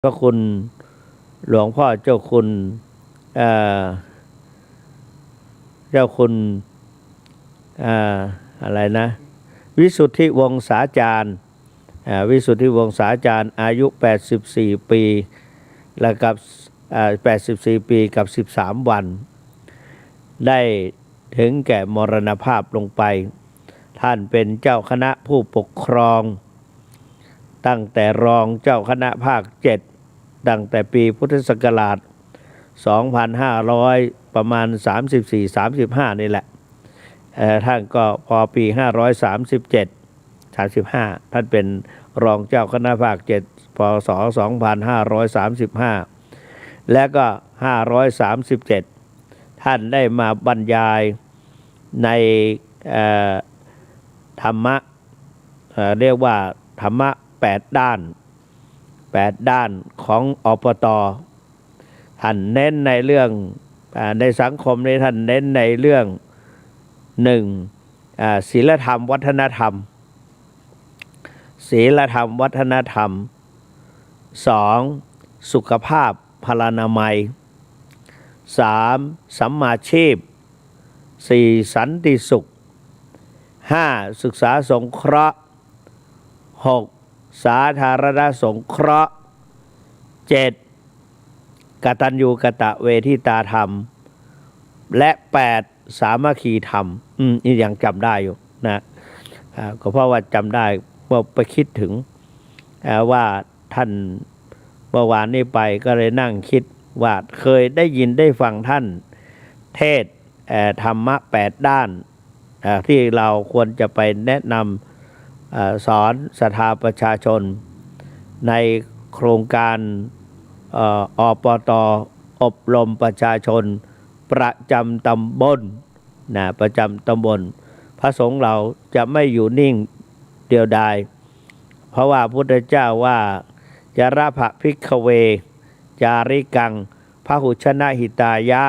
พระคุณหลวงพ่อเจ้าคุณเอ่อเจ้าคุณอะไรนะวิสุทธิวงศาจารย์วิสุทธิวงศาจารย์อายุ84ปีและกับ84ปีกับ13วันได้ถึงแก่มรณภาพลงไปท่านเป็นเจ้าคณะผู้ปกครองตั้งแต่รองเจ้าคณะภาค7ตั้งแต่ปีพุทธศักราช2500ประมาณ34-35นี่แหละท่านก็พอปี537-35ท่านเป็นรองเจ้าคณะภาค7พศ2535และก็537ท่านได้มาบรรยายในธรรมะเรียกว่าธรรมะ8ด้านของอปต.ท่านเน้นในเรื่องในสังคมในท่านเน้นในเรื่อง1ศีลธรรมวัฒนธรรม2สุขภาพพลานามัย3สัมมาชีพ4สันติสุข5ศึกษาสงเคราะห์6สาธารณสงเคราะห์7กตัญญูกตเวทิตาธรรมและ8สามัคคีธรรมนี่ยังจำได้อยู่นะก็เพราะว่าจำได้ว่าไปคิดถึงว่าท่านเมื่อวานนี้ไปก็เลยนั่งคิดว่าเคยได้ยินได้ฟังท่านเทศธรรมะ8ด้านที่เราควรจะไปแนะนำสอนศรัทธาประชาชนในโครงการอปต.อบรมประชาชนประจำตำบลประจำตำบลพระสงฆ์เราจะไม่อยู่นิ่งเดียวดายเพราะว่าพุทธเจ้าว่าจาระภะภิกขเวจาริกังพหุชนะหิตายะ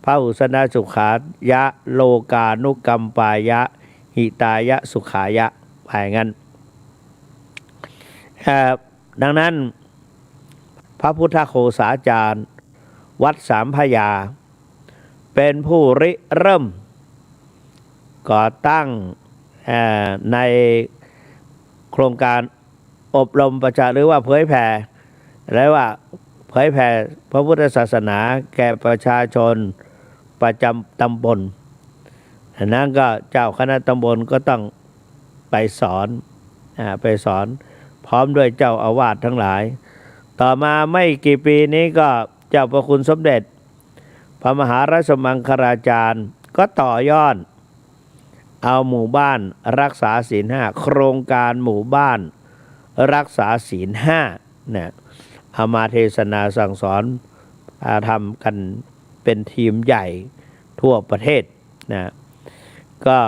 พหุสนะสุขายะโลกานุกัมปายะหิตายะสุขายะไปงั้นดังนั้นพระพุทธโฆษาจารย์วัดสามพระยาเป็นผู้ริเริ่มก่อตั้งในโครงการอบรมประชาหรือว่าเผยแผ่และว่าเผยแผ่พระพุทธศาสนาแก่ประชาชนประจำตำบลนั้นก็เจ้าคณะตำบลก็ต้องไปสอนพร้อมด้วยเจ้าอาวาสทั้งหลายต่อมาไม่กี่ปีนี้ก็เจ้าพระคุณสมเด็จพระมหาราชมังคลาจารย์ก็ต่อยอดเอาหมู่บ้านรักษาศีล5โครงการหมู่บ้านรักษาศีล5เนี่ยเอามาเทศนาสั่งสอนทำกันเป็นทีมใหญ่ทั่วประเทศนะก็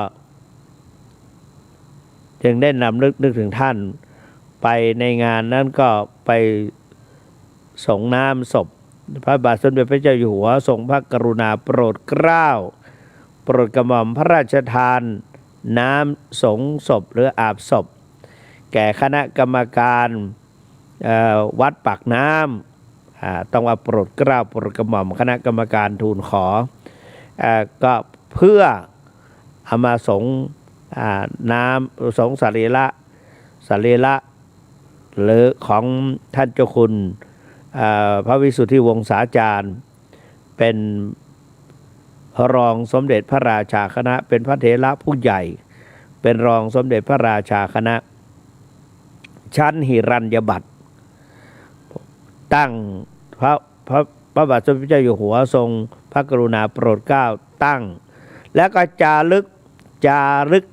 จึงได้นำนึกถึงท่านไปในงานนั้นก็ไปส่งน้ำศพพระบาทสมเด็จพระเจ้าอยู่หัวทรงพระกรุณาโปรดเกล้าโปรดกระหม่อมพระราชทานน้ำสงศพหรืออาบศพแก่คณะกรรมการวัดปากน้ำต้องว่าโปรดเกล้าโปรดกระหม่อมคณะกรรมการทูลขอก็เพื่อเอามาสงน้ำสงสรีระหรือของท่านเจ้าคุณพระวิสุทธิวงศาจารย์เป็นรองสมเด็จพระราชาคณะเป็นพระเถระผู้ใหญ่เป็นรองสมเด็จพระราชาคณะชั้นหิรัญญบัตรตั้งพระบาทสมเด็จพระเจ้าอยู่หัวทรงพระกรุณาโปรดเกล้าตั้งแล้วก็จารึก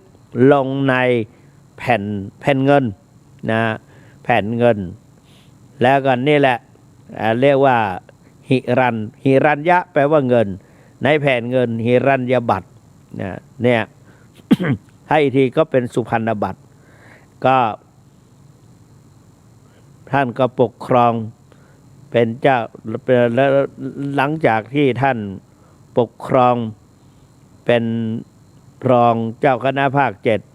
ลงในแผ่นเงินนะแผ่นเงินแล้วก็นี่แหละเรียกว่าหิรัญยะแปลว่าเงินในแผ่นเงินหิรัญญบัตรเนี่ย ให้อีกทีก็เป็นสุพรรณบัตรก็ท่านก็ปกครองเป็นเจ้าแล้วหลังจากที่ท่านปกครองเป็นรองเจ้าคณะภาค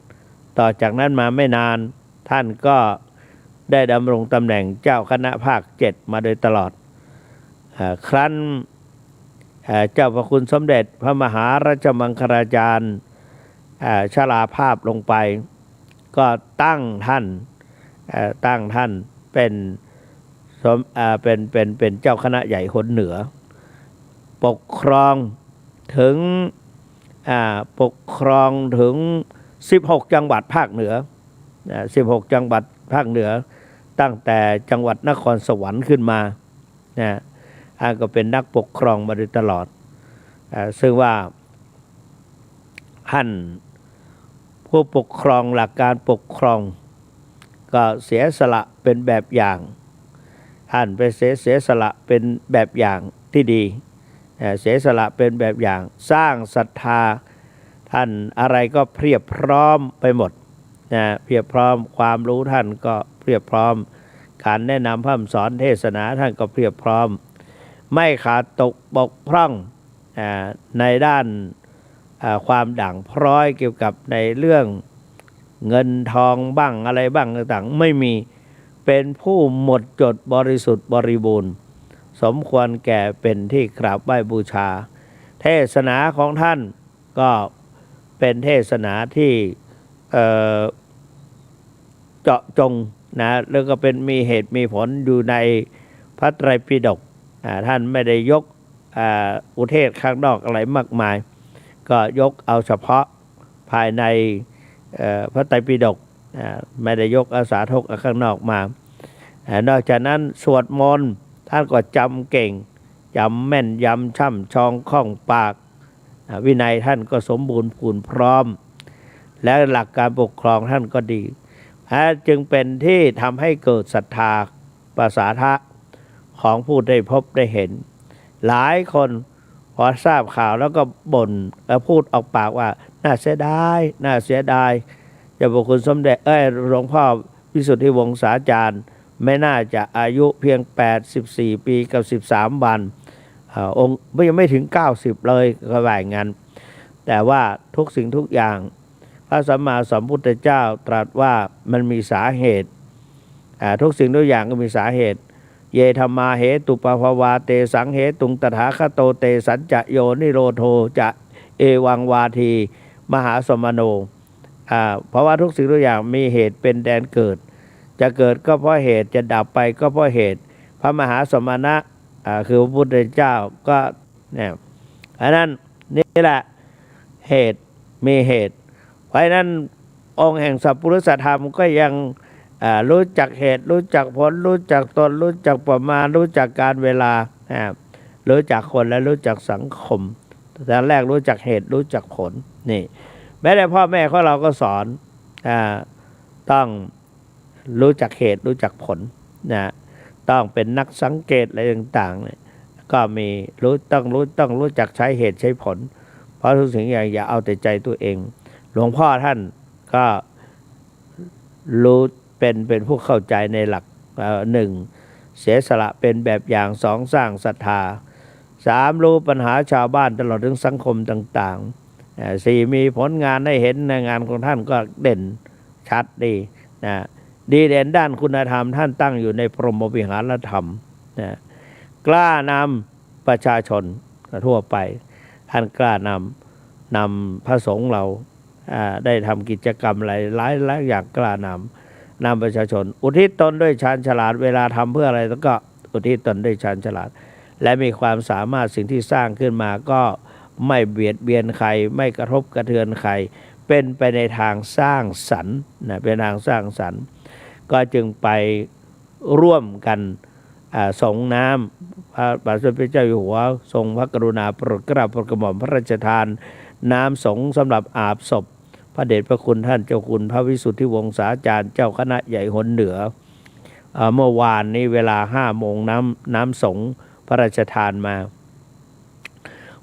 7ต่อจากนั้นมาไม่นานท่านก็ ได้ดำรงตำแหน่งเจ้าคณะภาค 7มาโดยตลอดครั้นเจ้าพระคุณสมเด็จพระมหาราชมังคลาจารย์ชราภาพลงไปก็ตั้งท่านเป็นเจ้าคณะใหญ่หนเหนือปกครองถึง16 จังหวัดภาคเหนือ16 จังหวัดภาคเหนือตั้งแต่จังหวัดนครสวรรค์ขึ้นมาก็เป็นนักปกครองมาโดยตลอดซึ่งว่าท่านผู้ปกครองหลักการปกครองก็เสียสละเป็นแบบอย่างท่านไปเสียสละเป็นแบบอย่างที่ดีเสียสละเป็นแบบอย่างสร้างศรัทธาท่านอะไรก็เพียบพร้อมไปหมดเพียบพร้อมความรู้ท่านก็เพียบพร้อมการแนะนำพร่ำสอนเทศนาท่านก็เพียบพร้อมไม่ขาดตกบกพร่องในด้านความด่างพร้อยเกี่ยวกับในเรื่องเงินทองบ้างอะไรบ้างต่างๆไม่มีเป็นผู้หมดจดบริสุทธิ์บริบูรณ์สมควรแก่เป็นที่กราบไหว้บูชาเทศนาของท่านก็เป็นเทศนาที่เจาะจงนะแล้วก็เป็นมีเหตุมีผลอยู่ในพระไตรปิฎกท่านไม่ได้ยกอุเทศข้างนอกอะไรมากมายก็ยกเอาเฉพาะภายในพระไตรปิฎกไม่ได้ยกเอาสาธกข้างนอกมานอกจากนั้นสวดมนต์ท่านก็จำเก่งจำแม่นยำช่ำชองคล่องปากวินัยท่านก็สมบูรณ์พูนพร้อมและหลักการปกครองท่านก็ดีจึงเป็นที่ทำให้เกิดศรัทธาประสาทะของผู้ได้พบได้เห็นหลายคนพอทราบข่าวแล้วก็บ่นพูดออกปากว่าน่าเสียดายเจ้าพระคุณสมเด็จหลวงพ่อวิสุทธิวงศาจารย์ไม่น่าจะอายุเพียง84 ปีกับ13 วันองค์ยังไม่ถึง90เลยก็ว่าอย่างนั้นแต่ว่าทุกสิ่งทุกอย่างพระสัมมาสัมพุทธเจ้าตรัสว่ามันมีสาเหตุทุกสิ่งทุกอย่างก็มีสาเหตุเยธรรมาเหตุปภวาเตสังเหตุตถาคโตเตสัจจะโยนิโรโธจะเอวังวาทีมหาสมโนเพราะว่าทุกสิ่งทุกอย่างมีเหตุเป็นแดนเกิดจะเกิดก็เพราะเหตุจะดับไปก็เพราะเหตุพระมหาสมณะคือพระพุทธเจ้าก็เนี่ยอันนั้นนี่แหละเหตุมีเหตุเพราะนั้นองค์แห่งสัพพุริสธรรมก็ยังรู้จักเหตุรู้จักผลรู้จักตนรู้จักประมาณรู้จักการเวลารู้จักคนและรู้จักสังคมแต่แรกรู้จักเหตุรู้จักผลนี่แม้แต่พ่อแม่ของเราก็สอนต้องรู้จักเหตุรู้จักผลนะต้องเป็นนักสังเกตอะไรต่างๆเนี่ยก็มีต้องรู้จักใช้เหตุใช้ผลเพราะทุกสิ่งอย่างอย่าเอาแต่ใจตัวเองหลวงพ่อท่านก็รู้เป็นผู้เข้าใจในหลัก1เสียสละเป็นแบบอย่าง2สร้างศรัทธา3รู้ปัญหาชาวบ้านตลอดถึงสังคมต่างๆ4มีผลงานให้เห็นในงานของท่านก็เด่นชัดดีนะดีเด่นด้านคุณธรรมท่านตั้งอยู่ในพรหมวิหารธรรมนะกล้านำประชาชนทั่วไปท่านกล้านำพระสงฆ์เราได้ทำกิจกรรมหลายอย่างกล้านำประชาชนอุทิศตนด้วยชาญฉลาดเวลาทำเพื่ออะไรแล้วก็อุทิศตนด้วยชาญฉลาดและมีความสามารถสิ่งที่สร้างขึ้นมาก็ไม่เบียดเบียนใครไม่กระทบกระเทือนใครเป็นไปในทางสร้างสรรค์นะเป็นทางสร้างสรรค์ก็จึงไปร่วมกันส่งน้ำพระบาทสมเด็จพระเจ้าอยู่หัวทรงพระกรุณาโปรดเกล้าโปรดกระหม่อมพระราชทานน้ำสงฆ์สำหรับอาบศพพระเดชพระคุณท่านเจ้าคุณพระวิสุทธิวงศาจารย์เจ้าคณะใหญ่หนเหนือเมื่อวานนี้เวลา5 โมงน้ำสงฆ์พระราชทานมา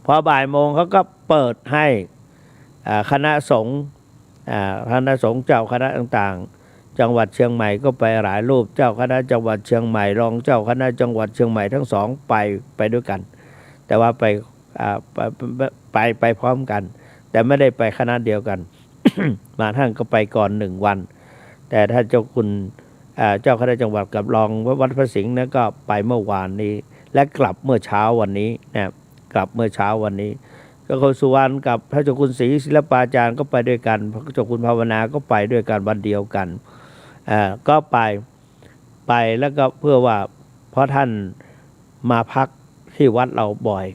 พอบ่ายโมงเขาก็เปิดให้คณะสงฆ์เจ้าคณะต่างๆจังหวัดเชียงใหม่ก็ไปหลายรูปเจ้าคณะจังหวัดเชียงใหม่รองเจ้าคณะจังหวัดเชียงใหม่ทั้งสองไปด้วยกันแต่ว่าไปพร้อมกันแต่ไม่ได้ไปคณะเดียวกัน มาท่านก็ไปก่อน1 วันแต่ท่านเจ้าคุณ เจ้าคณะจังหวัดกับรองวัดพระสิงห์นั้นก็ไปเมื่อวานนี้และกลับเมื่อเช้าวันนี้นะกลับเมื่อเช้าวันนี้เจ้าคุณสุวรรณกับพระเจ้าคุณศรีศิลปาจารย์ก็ไปด้วยกันพระเจ้าคุณภาวนาก็ไปด้วยกันวันเดียวกันก็ไปแล้วก็เพื่อว่าเพราะท่านมาพักที่วัดเราบ่อย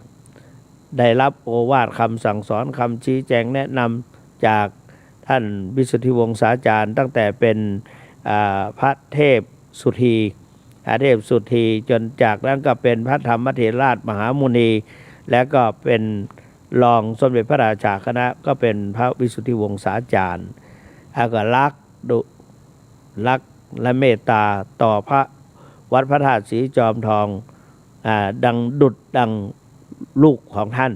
ได้รับโอวาทคำสั่งสอนคำชี้แจงแนะนำจากท่านวิสุทธิวงศาจารย์ตั้งแต่เป็นพระเทพสุธีจนจากนั้นก็เป็นพระธรรมเถรราชมหามุนีแล้วก็เป็นรองสมเด็จพระราชาคณะก็เป็นพระวิสุทธิวงศาจารย์ก็รักและเมตตาต่อพระวัดพระธาตุศรีจอมทองดังลูกของท่าน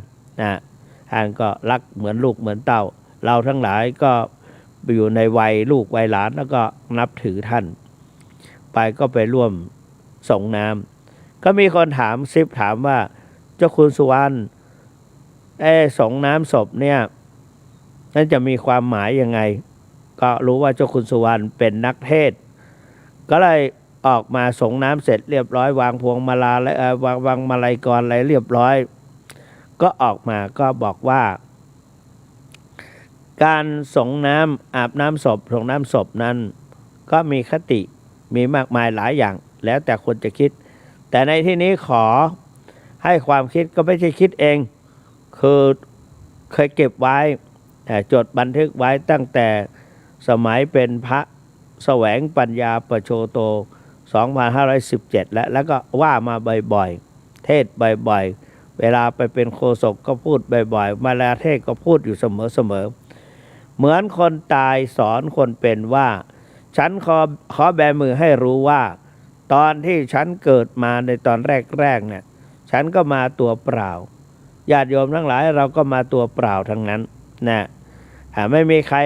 ท่านก็รักเหมือนลูกเหมือนเต้าเราทั้งหลายก็อยู่ในวัยลูกวัยหลานแล้วก็นับถือท่านไปก็ไปร่วมส่งน้ำก็มีคนถามว่าเจ้าคุณสุวรรณส่งน้ำศพเนี่ยนั่นจะมีความหมายยังไงก็รู้ว่าเจ้าคุณสุวรรณเป็นนักเทศน์ก็เลยออกมาส่งน้ำเสร็จเรียบร้อยวางพวงมาลาและวางมาลัยกรอะไรเรียบร้อยก็ออกมาก็บอกว่าการส่งน้ำอาบน้ำศพส่งน้ำศพนั้นก็มีคติมีมากมายหลายอย่างแล้วแต่คนจะคิดแต่ในที่นี้ขอให้ความคิดก็ไม่ใช่คิดเองคือเคยเก็บไว้จดบันทึกไว้ตั้งแต่สมัยเป็นพระแสวงปัญญาประโชโต 2517แล้วก็ว่ามาบ่อยๆเทศบ่อยๆเวลาไปเป็นโฆษกก็พูดบ่อยๆมาลาเทศก็พูดอยู่เสมอเหมือนคนตายสอนคนเป็นว่าฉันขอแบมือให้รู้ว่าตอนที่ฉันเกิดมาในตอนแรกเนี่ยฉันก็มาตัวเปล่าญาติโยมทั้งหลายเราก็มาตัวเปล่าทั้งนั้นนะไม่มีใคร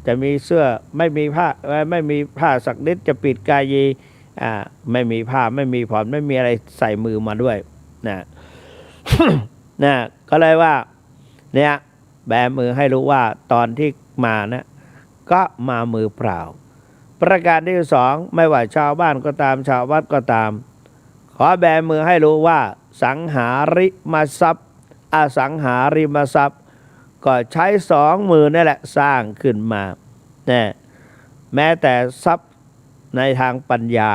จะมีเสื้อไม่มีผ้าสักนิดจะปิดกายีไม่มีผ้าไม่มีผ่อนไม่มีอะไรใส่มือมาด้วยนะ นะก็เลยว่าเนี่ยแบมือให้รู้ว่าตอนที่มานะก็มามือเปล่าประการที่สองไม่ว่าชาวบ้านก็ตามชาววัดก็ตามขอแบมือให้รู้ว่าสังหาริมทรัพย์อสังหาริมทรัพย์ก็ใช้สองมือนั่นแหละสร้างขึ้นมาเนี่ยแม้แต่ทรัพย์ในทางปัญญา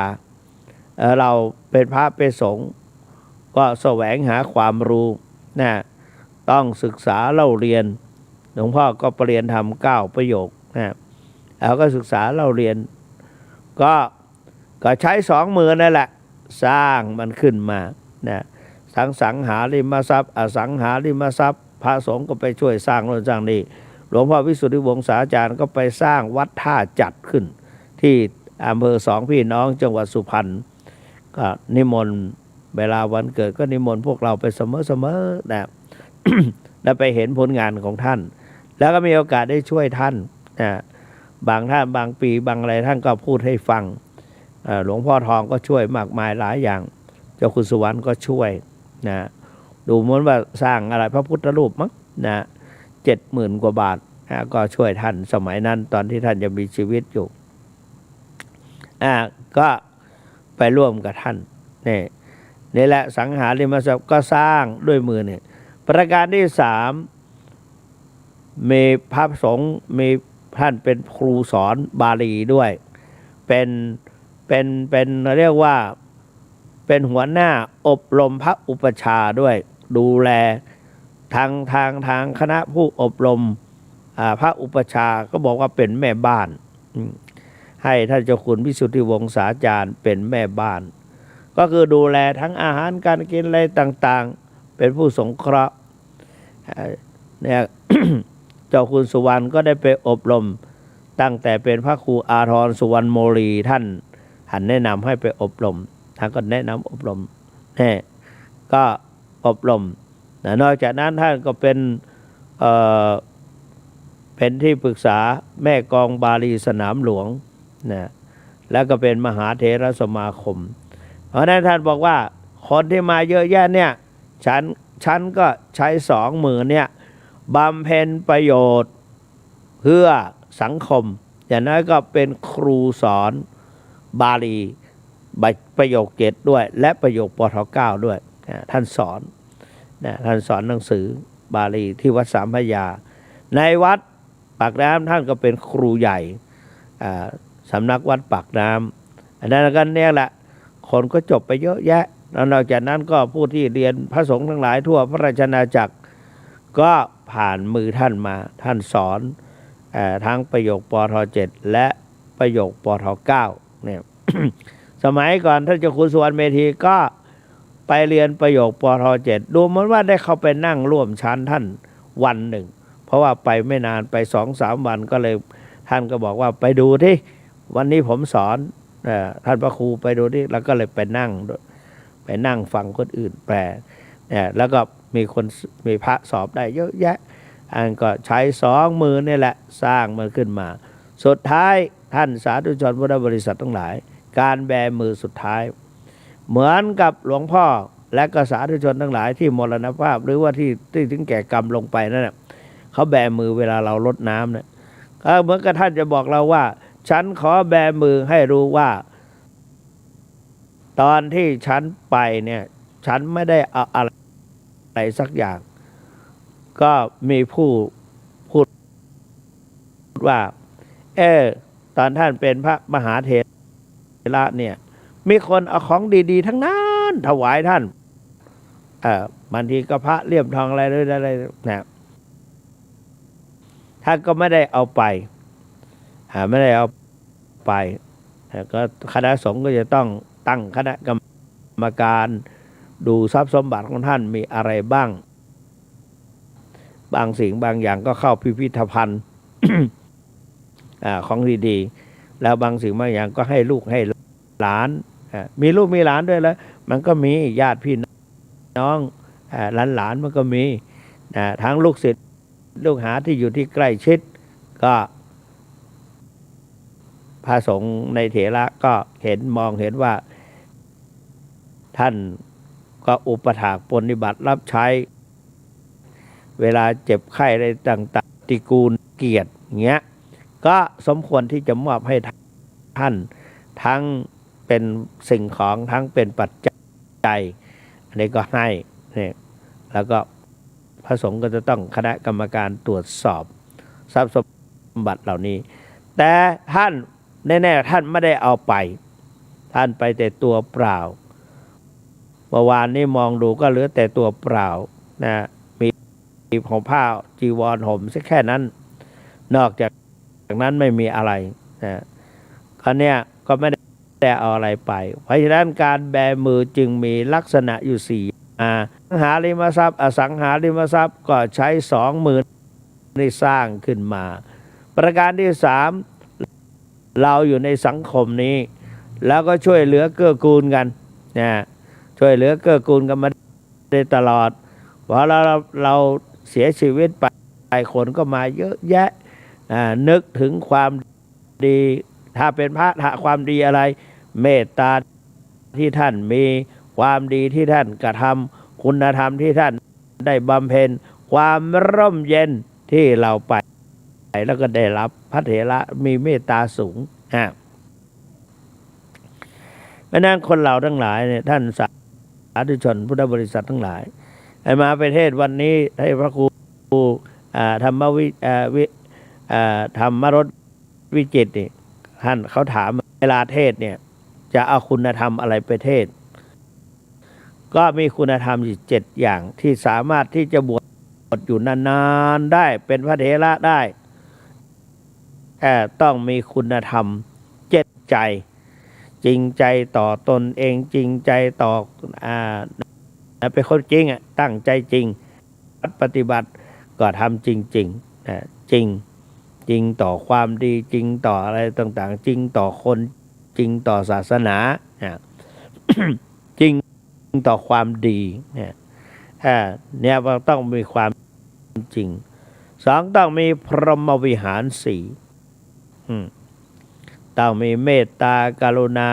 เราเป็นพระเป็นสงฆ์ก็แสวงหาความรู้นะต้องศึกษาเล่าเรียนหลวงพ่อก็เรียนทำ9 ประโยคนะเราก็ศึกษาเล่าเรียนก็ใช้สองมือนั่นแหละสร้างมันขึ้นมานะทั้งสังหาริมทรัพย์อสังหาริมทรัพย์พระสงฆ์ก็ไปช่วยสร้างโน่นสร้างนี่หลวงพ่อวิสุทธิวงศาจารย์ก็ไปสร้างวัดท่าจัดขึ้นที่อำเภอสองพี่น้องจังหวัดสุพรรณก็นิมนต์เวลาวันเกิดก็นิมนต์พวกเราไปเสมอนะ แล้วไปเห็นผลงานของท่านแล้วก็มีโอกาสได้ช่วยท่านนะบางท่านบางปีบางอะไรท่านก็พูดให้ฟังหลวงพ่อทองก็ช่วยมากมายหลายอย่างเจ้าคุณสุวรรณก็ช่วยนะดูเหมือนว่าสร้างอะไรพระพุทธรูปมั้งนะ70,000 กว่าบาทก็ช่วยท่านสมัยนั้นตอนที่ท่านยังมีชีวิตอยู่ก็ไปร่วมกับท่านนี่แหละสังหาริมทรัพย์ก็สร้างด้วยมือเนี่ยประการที่สามมีพระสงฆ์มีท่านเป็นครูสอนบาลีด้วยเป็นเรียกว่าเป็นหัวหน้าอบรมพระอุปชฌาย์ด้วยดูแลทางคณะผู้อบรมพระอุปชฌาย์ก็บอกว่าเป็นแม่บ้านให้ท่านเจ้าคุณวิสุทธิวงศาจารย์เป็นแม่บ้านก็คือดูแลทั้งอาหารการกินอะไรต่างๆเป็นผู้สงเคราะห์เนี่ย เจ้าคุณสุวรรณก็ได้ไปอบรมตั้งแต่เป็นพระครูอาทรสุวรรณโมลีท่านแนะนำให้ไปอบรมท่านก็แนะนำอบรมก็อบรมนอกจากนั้นท่านก็เป็นที่ปรึกษาแม่กองบาลีสนามหลวงนะแล้วก็เป็นมหาเถรสมาคมเพราะนั้นท่านบอกว่าคนที่มาเยอะแยะเนี่ยฉันก็ใช้สองมือเนี่ยบำเพ็ญประโยชน์เพื่อสังคมอย่างน้อยก็เป็นครูสอน บาลีประโยค7ด้วยและประโยคปท9ด้วยท่านสอนท่านสอนหนังสือบาลีที่วัดสามพระยาในวัดปากน้ำท่านก็เป็นครูใหญ่สำนักวัดปากน้ำอันนั้นกันเนี่ยแหละคนก็จบไปเยอะแยะแล้วนอกจากนั้นก็ผู้ที่เรียนพระสงฆ์ทั้งหลายทั่วพระราชอาณาจักรก็ผ่านมือท่านมาท่านสอนทั้งประโยคปท7และประโยคปท9เนี่ย สมัยก่อนท่านเจ้าคุณสุวรรณเมธีก็ไปเรียนประโยคปท7ดูเหมือนว่าได้เข้าไปนั่งร่วมชั้นท่านวันหนึ่งเพราะว่าไปไม่นานไป2-3 วันก็เลยท่านก็บอกว่าไปดูที่วันนี้ผมสอนท่านพระครูไปดูที่แล้วก็เลยไปนั่งฟังคนอื่นแปลแล้วก็มีพระสอบได้เยอะแยะอันก็ใช้2 มือนี่แหละสร้างมันขึ้นมาสุดท้ายท่านสาธุชนพุทธบริษัททั้งหลายการแบมือสุดท้ายเหมือนกับหลวงพ่อและก็สาธุชนทั้งหลายที่มรณภาพหรือว่าที่ถึงแก่กรรมลงไปนั่นแหละเขาแบมือเวลาเราลดน้ำเนี่ยเหมือนกับท่านจะบอกเราว่าฉันขอแบมือให้รู้ว่าตอนที่ฉันไปเนี่ยฉันไม่ได้เอาอะไรสักอย่างก็มีผู้พูดว่าตอนท่านเป็นพระมหาเถระเนี่ยมีคนเอาของดีๆทั้งนั้นถวายท่านบางทีก็พระเลี่ยมทองอะไรด้วยอะไรนะท่านก็ไม่ได้เอาไปไม่ได้เอาไปก็คณะสงฆ์ก็จะต้องตั้งคณะกรรมการดูทรัพย์สมบัติของท่านมีอะไรบ้างบางสิ่งบางอย่างก็เข้าพิพิธภัณฑ์ ของดีๆแล้วบางสิ่งบางอย่างก็ให้ลูกให้หลานมีลูกมีหลานด้วยแล้วมันก็มีญาติพี่น้องหลานมันก็มีทั้งลูกศิษย์ลูกหาที่อยู่ที่ใกล้ชิดก็พระสงฆ์ในเถระก็มองเห็นว่าท่านก็อุปถากปฏิบัติรับใช้เวลาเจ็บไข้อะไรต่างๆตระกูลเกียรติเงี้ยก็สมควรที่จะมอบให้ท่านทั้งเป็นสิ่งของทั้งเป็นปัจจัยอันนี้ก็ให้เนี่ยแล้วก็พระสงฆ์ก็จะต้องคณะกรรมการตรวจสอบทรัพย์สมบัติเหล่านี้แต่ท่านแน่ๆท่านไม่ได้เอาไปท่านไปแต่ตัวเปล่าเมื่อวานนี้มองดูก็เหลือแต่ตัวเปล่านะมีของผ้าจีวรห่มสักแค่นั้นนอกจากนั้นไม่มีอะไรนะคราวนี้ก็ไม่ได้เอาอะไรไปเพราะฉะนั้นการแบมือจึงมีลักษณะอยู่4สังหาริมทรัพย์อสังหาริมทรัพย์ก็ใช้2 มือได้สร้างขึ้นมาประการที่3เราอยู่ในสังคมนี้แล้วก็ช่วยเหลือเกื้อกูลกันนะช่วยเหลือเกื้อกูลกันมาได้ตลอดพอเราเสียชีวิตไปคนก็มาเยอะแยะนึกถึงความดีถ้าเป็นพระความดีอะไรเมตตาที่ท่านมีความดีที่ท่านกระทำคุณธรรมที่ท่านได้บำเพ็ญความร่มเย็นที่เราไปแล้วก็ได้รับพระเถระมีเมตตาสูงเพราะนั้นคนเราทั้งหลายเนี่ยท่านสาธุชนพุทธบริษัททั้งหลายมาประเทศวันนี้ให้พระครูธรรมรสวิจิตรนี่ท่านเขาถามเวลาเทศเนี่ยจะเอาคุณธรรมอะไรไปเทศก็มีคุณธรรมอยู่7 อย่างที่สามารถที่จะบวชอยู่นานๆได้เป็นพระเถระได้ต้องมีคุณธรรม7 ใจจริงใจต่อตนเองจริงใจต่อเป็นคนจริงตั้งใจจริงปฏิบัติก็ทำจริงๆจริงต่อความดีจริงต่ออะไรต่างๆจริงต่อคนจริงต่อศาสนา จริงต่อความดีเนี่ยต้องมีความจริง2ต้องมีพรหมวิหาร4ต้องมีเมตตากรุณา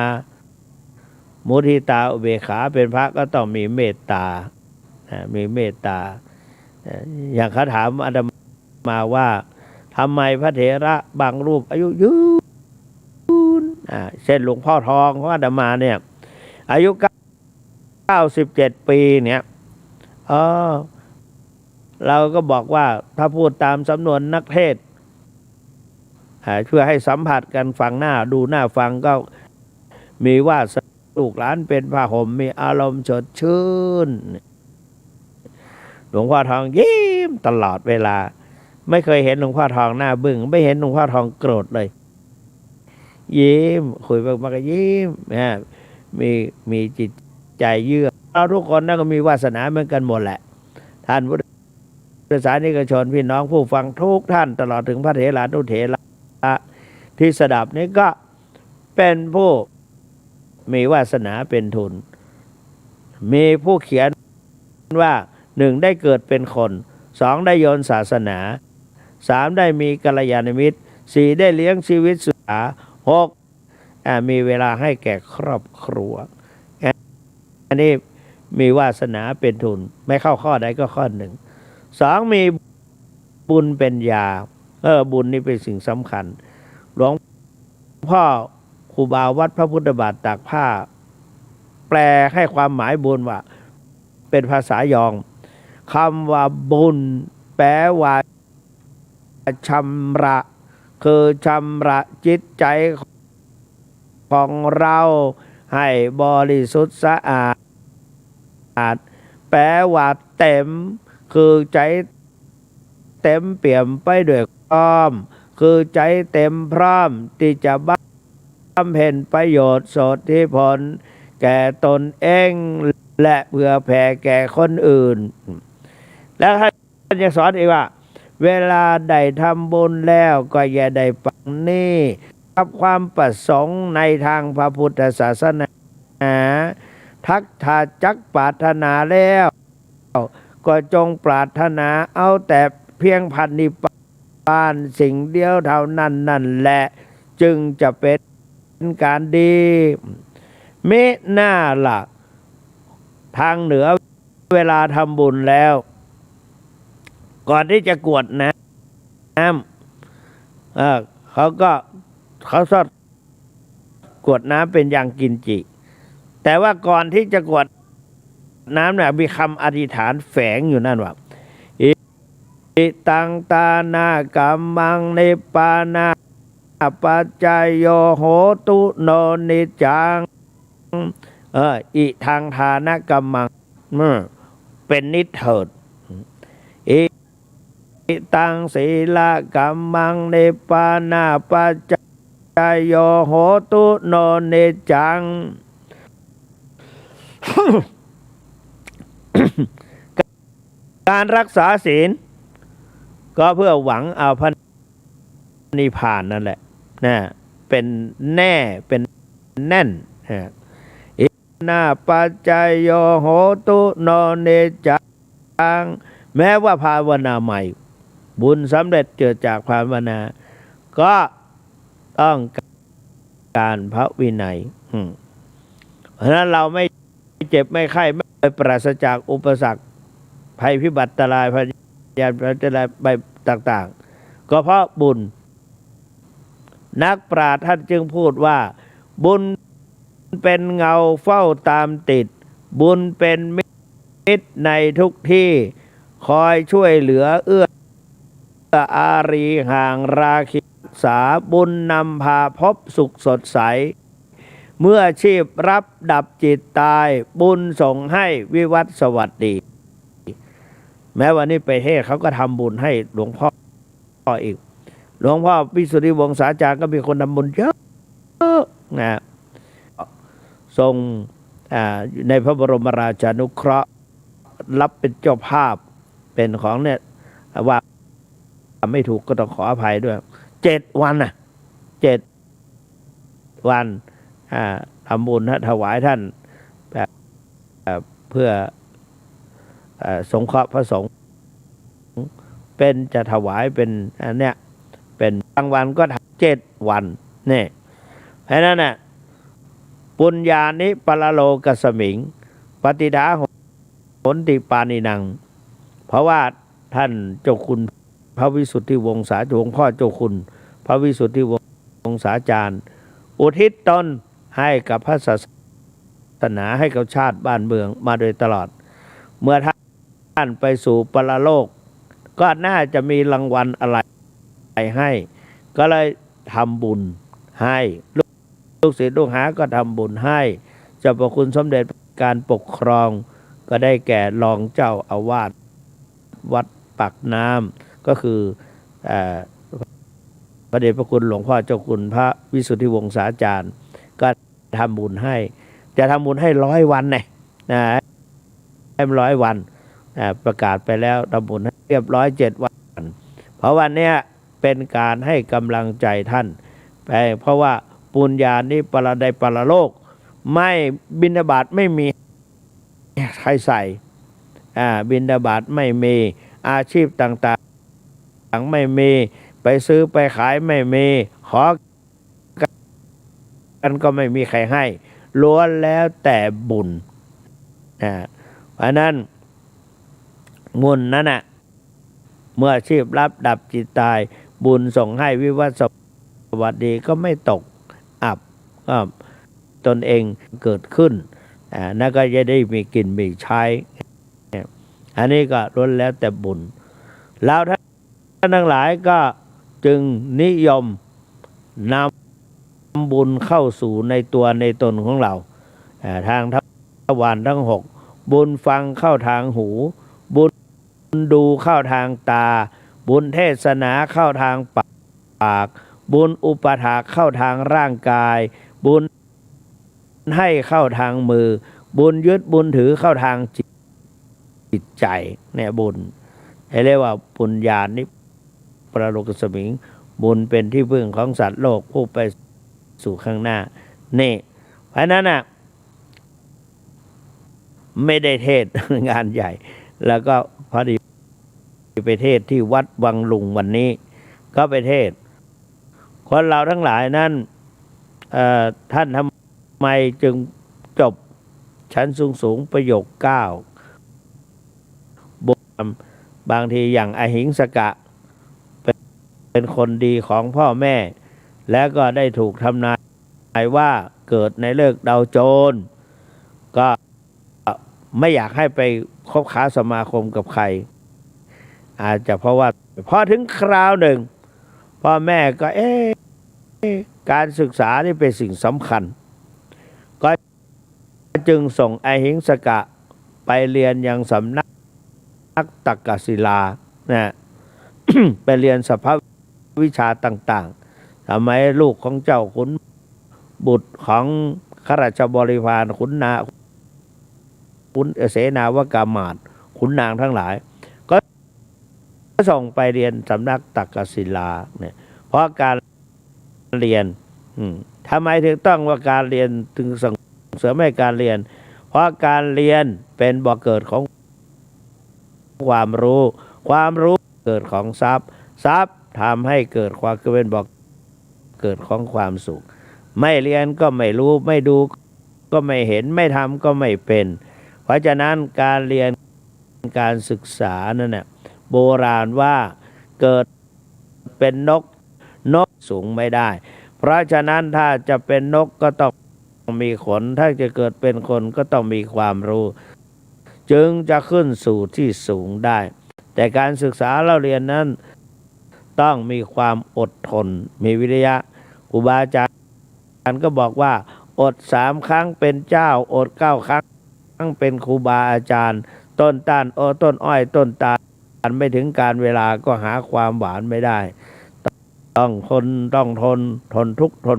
มุทิตาอุเบกขาเป็นพระก็ต้องมีเมตตามีเมตตาอย่างเขาถามอาตมาว่าทำไมพระเถระบางรูปอายุยืน เช่นหลวงพ่อทองของอาตมาเนี่ยอายุ97 ปีเนี่ยเราก็บอกว่าถ้าพูดตามสำนวนนักเทศน์เพื่อให้สัมผัสกันฟังหน้าดูหน้าฟังก็มีว่าลูกหลานเป็นผ้าห่มมีอารมณ์สดชื่นหลวงพ่อทองยิ้มตลอดเวลาไม่เคยเห็นหลวงพ่อทองหน้าบึ้งไม่เห็นหลวงพ่อทองโกรธเลยยิ้มคุยมากๆก็ยิ้มมีจิตใจเยือกเราทุกคนนั่นก็มีวาสนาเหมือนกันหมดแหละท่านพุทธศาสนิกชนพี่น้องผู้ฟังทุกท่านตลอดถึงพระเถรานุเถระที่สดับนี้ก็เป็นผู้มีวาสนาเป็นทุนมีผู้เขียนว่า1ได้เกิดเป็นคน2ได้โยนศาสนา3ได้มีกัลยาณมิตร4ได้เลี้ยงชีวิตสุขา6มีเวลาให้แก่ครอบครัวอันนี้มีวาสนาเป็นทุนไม่เข้าข้อใดก็ข้อหนึ่ง2มีบุญเป็นยาบุญนี่เป็นสิ่งสำคัญหลวงพ่อครูบาวัดพระพุทธบาทตากผ้าแปลให้ความหมายบุญว่าเป็นภาษายองคำว่าบุญแปลว่าชำระคือชำระจิตใจของเราให้บริสุทธิ์สะอาดแปลว่าเต็มคือใจเต็มเปี่ยมไปด้วยความคือใจเต็มพร้อมที่จะบำเพ็ญประโยชน์สดที่ผลแก่ตนเองและเพื่อแผ่แก่คนอื่นแล้วท่านจะสอนอีกว่าเวลาได้ทำบุญแล้วก็อย่าได้ปังนี่กับความประสงค์ในทางพระพุทธศาสนาทักทาจักปรารถนาแล้วก็จงปรารถนาเอาแต่เพียงพันนิพพานสิ่งเดียวเท่านั้นนั่นแหละจึงจะเป็นการดีมิน่าล่ะทางเหนือเวลาทำบุญแล้วก่อนที่จะกรวดน้ำเขาชอบกรวดน้ำเป็นอย่างกินจิแต่ว่าก่อนที่จะกรวดน้ำเนี่ยมีคำอธิษฐานแฝงอยู่นั่นว่าอิตังตานากัมมังนิปานาปัจจายโยโหตุโนนิจังอิทางทานกัมมังเป็นนิเถิดอิตังศีลกัมมังนิปานาปัจจายโยโหตุโนนิจัง การรักษาศีลก็เพื่อหวังเอาพระนิพพานนั่นแหละนะเป็นแน่เป็นแน่นอินาปัจจายโยโหตุโนเนจังแม้ว่าภาวนาใหม่บุญสำเร็จเกิดจากภาวนาก็ต้องการพระวินัยเพราะฉะนั้นเราไม่เจ็บไม่ไข้ไม่ปราศจากอุปสรรคภัยพิบัติอันตรายพยานอันตรายไปต่างๆก็เพราะบุญนักปราชญ์ท่านจึงพูดว่าบุญเป็นเงาเฝ้าตามติดบุญเป็นมิตรในทุกที่คอยช่วยเหลือเอื้ออารีห่างราคิสาบุญนำพาพบสุขสดใสเมื่อชีพรับดับจิตตายบุญส่งให้วิวัฒน์สวัสดีแม้วันนี้ไปเทศเขาก็ทำบุญให้หลวงพ่ออีกหลวงพ่อวิสุทธิวงศาจารย์ก็มีคนทำบุญเยอะนะทรงในพระบรมราชานุเคราะห์รับเป็นเจ้าภาพเป็นของเนี่ยว่าไม่ถูกก็ต้องขออภัยด้วย7 วัน7 วันทำบุญถวายท่านเพื่อสงเคราะห์พระสงฆ์เป็นจะถวายเป็นอันเนี้ยเป็นบางวันก็7 วันนี่เพราะนั้นน่ะปุญญานิปรโลกสมิงปฏิดาโหนติปานินังเพราะว่าท่านเจ้าคุณพระวิสุทธิวงศาหลวงพ่อเจ้าคุณพระวิสุทธิวงศาจารย์ อุทิศตนให้กับพระศาสนาให้กับชาติบ้านเมืองมาโดยตลอด เมื่อท่านไปสู่ปรโลกก็น่าจะมีรางวัลอะไรให้ ก็เลยทำบุญให้ลูกศิษย์ลูกหาก็ทำบุญให้เจ้าประคุณสมเด็จการปกครองก็ได้แก่รองเจ้าอาวาสวัดปากน้ำก็คือพระเดชพระคุณหลวงพ่อเจ้าคุณพระวิสุทธิวงศาจารย์ก็ทำบุญให้จะทำบุญให้100 วันเนี่ยนะให้100 วันประกาศไปแล้วทำบุญให้เรียบร้อย7 วันเพราะวันนี้เป็นการให้กำลังใจท่านไปเพราะว่าปุญญานี้ปรโลกไม่บิณฑบาตไม่มีใครใส่บิณฑบาตไม่มีอาชีพต่างๆไม่มีไปซื้อไปขายไม่มีขอกันก็ไม่มีใครให้ล้วนแล้วแต่บุญเพราะนั้นบุญนั้นเมื่อชีพรับดับจิตตายบุญส่งให้วิวัฒสวัสดีก็ไม่ตกอับก็ตนเองเกิดขึ้นนั่นก็จะได้มีกินมีใช้อันนี้ก็ล้วนแล้วแต่บุญแล้วท่านทั้งหลายก็จึงนิยมนำบุญเข้าสู่ในตัวในตนของเราทางทวารทั้ง6บุญฟังเข้าทางหูบุญดูเข้าทางตาบุญเทศนาเข้าทางปากบุญอุปถากเข้าทางร่างกายบุญให้เข้าทางมือบุญยึดบุญถือเข้าทางจิตใจเนี่ยบุญเรียกว่าปุญญานิปรโลกสมิงบุญเป็นที่พึ่งของสัตว์โลกผู้ไปสู่ข้างหน้านี่เพราะนั้นไม่ได้เทศงานใหญ่แล้วก็พอดีไปเทศที่วัดวังลุงวันนี้ก็ไปเทศคนเราทั้งหลายนั้นท่านทำไมจึงจบชั้นสูงประโยค9บางทีอย่างอหิงสกะเป็นคนดีของพ่อแม่แล้วก็ได้ถูกทำนายว่าเกิดในฤกษ์ดาวโจรก็ไม่อยากให้ไปคบค้าสมาคมกับใครอาจจะเพราะว่าพอถึงคราวหนึ่งพ่อแม่ก็การศึกษานี่เป็นสิ่งสำคัญก็จึงส่งอหิงสกะไปเรียนยังสำนักตักกศิลานะ ไปเรียนสภาวิชาต่างๆทำไมลูกของเจ้าขุนบุตรของข้าราชบริพารขุนเสนาวกามาศขุนนางทั้งหลายก็ส่งไปเรียนสำนักตักกศิลาเนี่ยเพราะการเรียนทำไมถึงต้องว่าการเรียนถึงส่งเสริมให้การเรียนเพราะการเรียนเป็นบ่อเกิดของความรู้เกิดของทรัพย์ทำให้เกิดความเป็นบ่อเกิดของความสุขไม่เรียนก็ไม่รู้ไม่ดูก็ไม่เห็นไม่ทำก็ไม่เป็นเพราะฉะนั้นการเรียนการศึกษานั่นน่ะโบราณว่าเกิดเป็นนกสูงไม่ได้เพราะฉะนั้นถ้าจะเป็นนกก็ต้องมีขนถ้าจะเกิดเป็นคนก็ต้องมีความรู้จึงจะขึ้นสู่ที่สูงได้แต่การศึกษาเราเรียนนั้นต้องมีความอดทนมีวิริยะครูบาอาจารย์ก็บอกว่าอด3 ครั้งเป็นเจ้าอด9 ครั้งเป็นครูบาอาจารย์ต้นอ้อยต้นตาลไม่ถึงการเวลาก็หาความหวานไม่ได้ต้องทนทุกข์ทน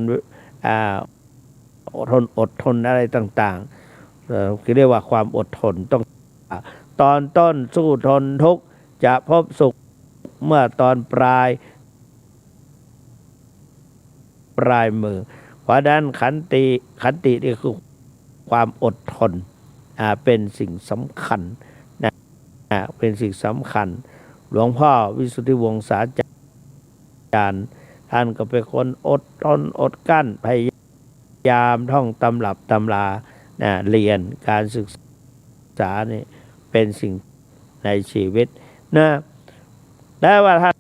อดทนอะไรต่างๆคือเรียกว่าความอดทนต้องตอนต้นสู้ทนทุกข์จะพบสุขเมื่อตอนปลายมือเพราะนั้นขันตินี่คือความอดทนเป็นสิ่งสำคัญนะเป็นสิ่งสำคัญหลวงพ่อวิสุทธิวงศาจารย์ท่านก็เป็นคนอดทนอดกั้นพยายามท่องตำรับตำราเรียนการศึกษานี่เป็นสิ่งในชีวิตนะได้ว่าท่า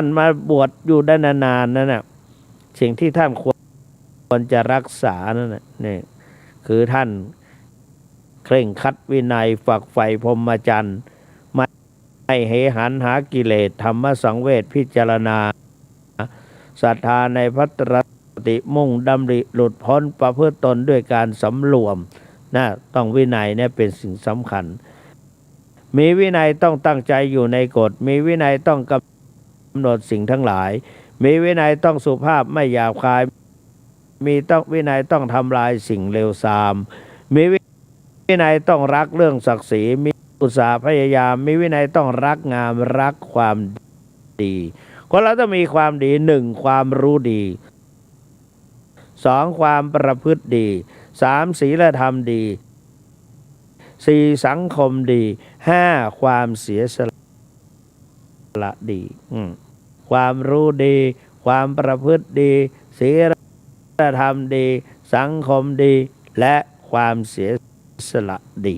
นมาบวชอยู่ได้นานๆนั่นน่ะสิ่งที่ท่านคว ควรจะรักษานั่นนี่คือท่านเคร่งครัดวินัยฝักใฝ่พรหมจรรย์ไม่เหหันหากิเลสธรรมสังเวชพิจารณาศรัทธาในพระตรัสติมุ่งดำริหลุดพ้นประพฤติตนด้วยการสำรวมนะต้องวินัยเนี่ยเป็นสิ่งสำคัญมีวินัยต้องตั้งใจอยู่ในกฎมีวินัยต้องกำหนดสิ่งทั้งหลายมีวินัยต้องสุภาพไม่หยาบคายมีต้องวินัยต้องทำลายสิ่งเลวทรามมีวินัยต้องรักเรื่องศักดิ์ศรีมีอุตสาห์พยายามมีวินัยต้องรักงามรักความดีคนเราต้องมีความดีหนึ่งความรู้ดีสองความประพฤติดีสามศีลธรรมดีสี่สังคมดีห้าความเสียสละดีความรู้ดีความประพฤติดีศีลธรรมดีสังคมดีและความเสียสละดี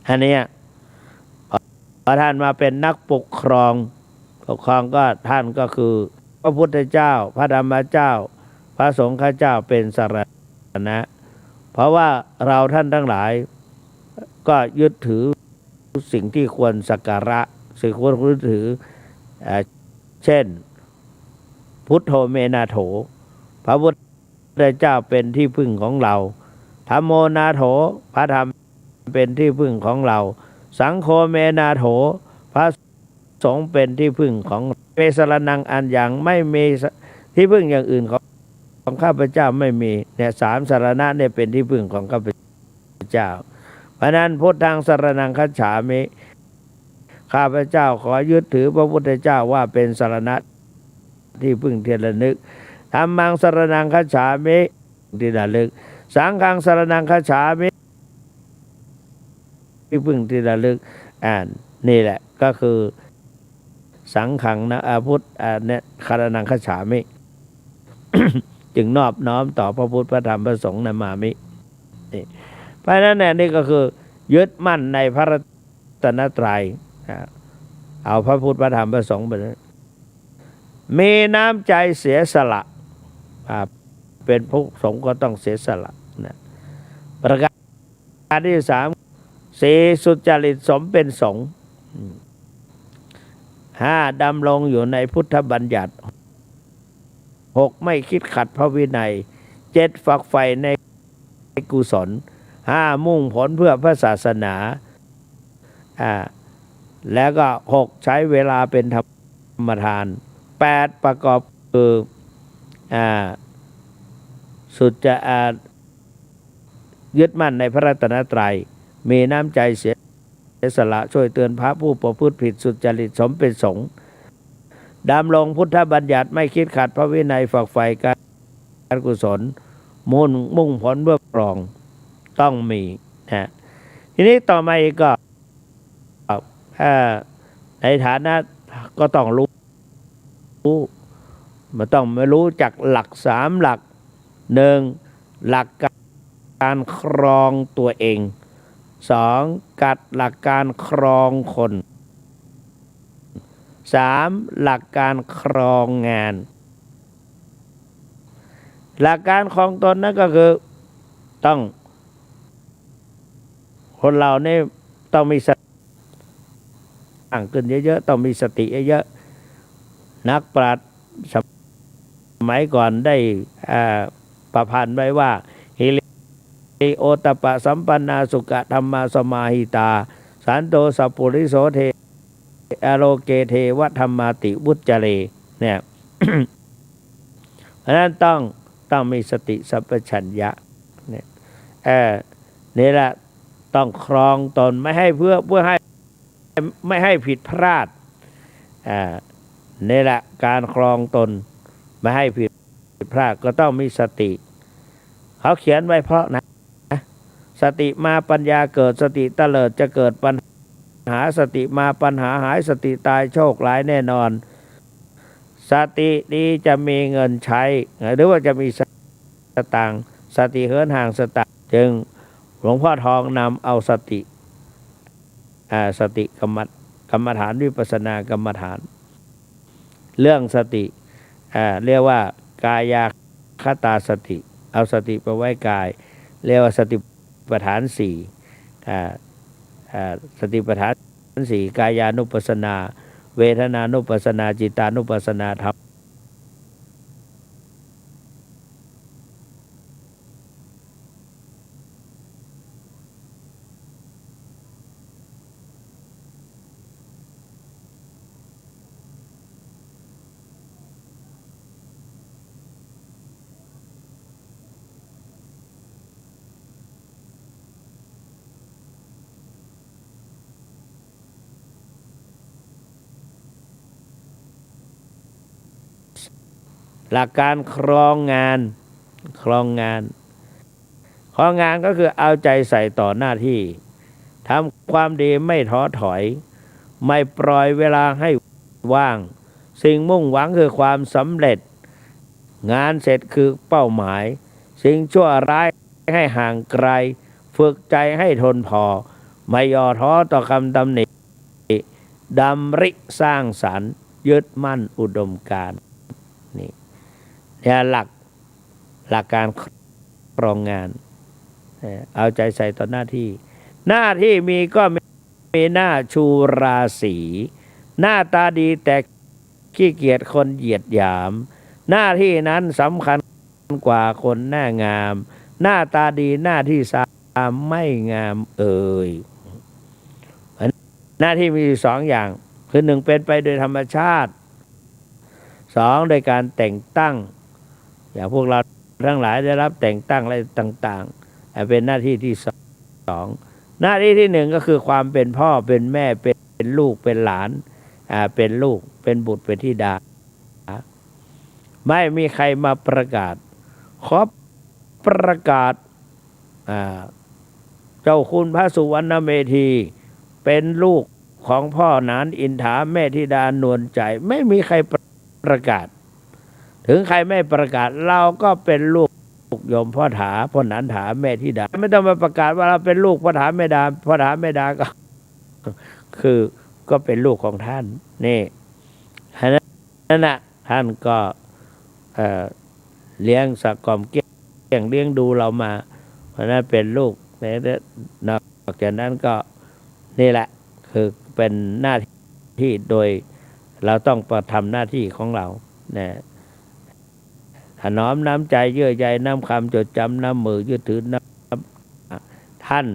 อันนี้พอท่านมาเป็นนักปกครองก็ท่านก็คือพระพุทธเจ้าพระธรรมเจ้าพระสงฆ์เจ้าเป็นสรณะเพราะว่าเราท่านทั้งหลายก็ยึดถือสิ่งที่ควรสักการะสิ่งควรยึดถือเช่นพุทโธเมนาโถพระพุทธเจ้าเป็นที่พึ่งของเราธัมโมนาโถพระธรรมเป็นที่พึ่งของเราสังโฆเมนาโถพระสงฆ์เป็นที่พึ่งของเมสรนังอันอย่างไม่มีที่พึ่งอย่างอื่นของข้าพเจ้าไม่มีเนี่ยสามสรณะเนี่ยเป็นที่พึ่งของข้าพเจ้าเพราะนั้นพุทธังสรณังคัจฉามิข้าพเจ้าขอยึดถือพระพุทธเจ้าว่าเป็นสรณะที่พึ่งที่ระลึกธัมมังสรณังคัจฉามิที่ระลึกสังฆังสรณังคัจฉามิที่พึ่งที่ระลึกนี่แหละก็คือสังฆังนะพุทธเนี่ยสรณังคัจฉามิ จึงนอบน้อมต่อพระพุทธพระธรรมพระสงฆ์นามามินี่เพราะฉะนั้นนี่ก็คือยึดมั่นในพระรัตนตรัยเอาพระพุทธพระธรรมพระสงฆ์ไปมีน้ำใจเสียสละเป็นผู้สงฆ์ก็ต้องเสียสละนะประการที่สามสี่สุจริตสมเป็นสงฆ์ห้าดำรงอยู่ในพุทธบัญญัติหกไม่คิดขัดพระวินัยเจ็ดฝักใฝ่ในกุศลห้ามุ่งผลเพื่อพระศาสนาแล้วก็หกใช้เวลาเป็นธรรมทานแปดประกอบคือสุดจะยึดมั่นในพระรัตนตรัยมีน้ำใจเสียสละช่วยเตือนพระผู้ประพฤติผิดสุจริตสมเป็นสงฆ์ดำรงพุทธบัญญัติไม่คิดขัดพระวินัยฝักใฝ่การกุศลมุ่งผลเพื่อปรองต้องมีนะทีนี้ต่อมาอีกก็ในฐานะก็ต้องรู้มันต้องไม่รู้จักหลักสามหลักหนึ่งหลักการครองตัวเองสองหลักการครองคนสามหลักการครองงานหลักการครองตนนั่นก็คือต้องคนเราเนี่ยต้องมีสติตั้งขึ้นเยอะๆต้องมีสติเยอะๆนักปราชญ์สมัยก่อนได้ประพันธ์ไว้ว่าฮิริโอตปะสัมปันนาสุขธรรมาสมาหิตาสันโตสัพพุริโสเทอโลเกเทวธรรมาติวุจเจเรเนี่ย เพราะนั้นต้องมีสติสัมปชัญญะเนี่ยนี่แหละต้องครองตนไม่ให้เพื่อให้ไม่ให้ผิดพลาดนี่แหละการครองตนไม่ให้ผิดพลาดก็ต้องมีสติเขาเขียนไว้เพราะนะสติมาปัญญาเกิดสติเตลิดจะเกิดปัญหาสติมาปัญหาหายสติตายโชคร้ายแน่นอนสตินี้จะมีเงินใช้หรือว่าจะมีสตางค์สติเหินห่างสตางค์จึงหลวงพ่อทองนำเอาสติกรรมฐานวิปัสสนากรรมฐานเรื่องสติเรียกว่ากาย คตาสติเอาสติไปไว้กายเรียกว่าสติปัฏฐานสี่สติปัฏฐานสี่กายานุปัสสนาเวทนานุปัสสนาจิตานุปัสสนาธรรมหลักการครองงานครองงานก็คือเอาใจใส่ต่อหน้าที่ทำความดีไม่ท้อถอยไม่ปล่อยเวลาให้ว่างสิ่งมุ่งหวังคือความสำเร็จงานเสร็จคือเป้าหมายสิ่งชั่วร้ายให้ห่างไกลฝึกใจให้ทนพอไม่ย่อท้อต่อคำตำหนิดำริสร้างสรรค์ยึดมั่นอุดมการณ์นี่หลักการครองงานเอาใจใส่ต่อหน้าที่มีก็มีหน้าชูราศีหน้าตาดีแต่ขี้เกียจคนเหยียดหยามหน้าที่นั้นสำคัญกว่าคนหน้างามหน้าตาดีหน้าที่สามไม่งามหน้าที่มีสองอย่างคือหนึ่งเป็นไปโดยธรรมชาติสองโดยการแต่งตั้งอย่างพวกเราทั้งหลายได้รับแต่งตั้งอะไรต่างๆเป็นหน้าที่ที่สองหน้าที่ที่หนึ่งก็คือความเป็นพ่อเป็นแม่เป็นลูกเป็นหลานเป็นลูกเป็นบุตรเป็นธิดาไม่มีใครมาประกาศขอประกาศเจ้าคุณพระสุวรรณเมธีเป็นลูกของพ่อนานอินถาแม่ธิดานวลใจไม่มีใครประกาศถึงใครไม่ประกาศเราก็เป็นลูกโยมพ่อถาพ่อหนานถาแม่ธิดาไม่ต้องมาประกาศว่าเราเป็นลูกพ่อถาแม่ดาพ่อถาแม่ดาก็คือก็เป็นลูกของท่านนี่นั่นน่ะท่านก็เลี้ยงสักกอมเกี้ยงเลี้ยงดูเรามาเพราะนั้นเป็นลูกนอกจากนั้นก็นี่แหละคือเป็นหน้าที่โดยเราต้องประทำหน้าที่ของเราเนี่ยถนอมน้ำใจเยื่อใยน้ำคำจดจำน้ำมือยึดถือน้ำท่าน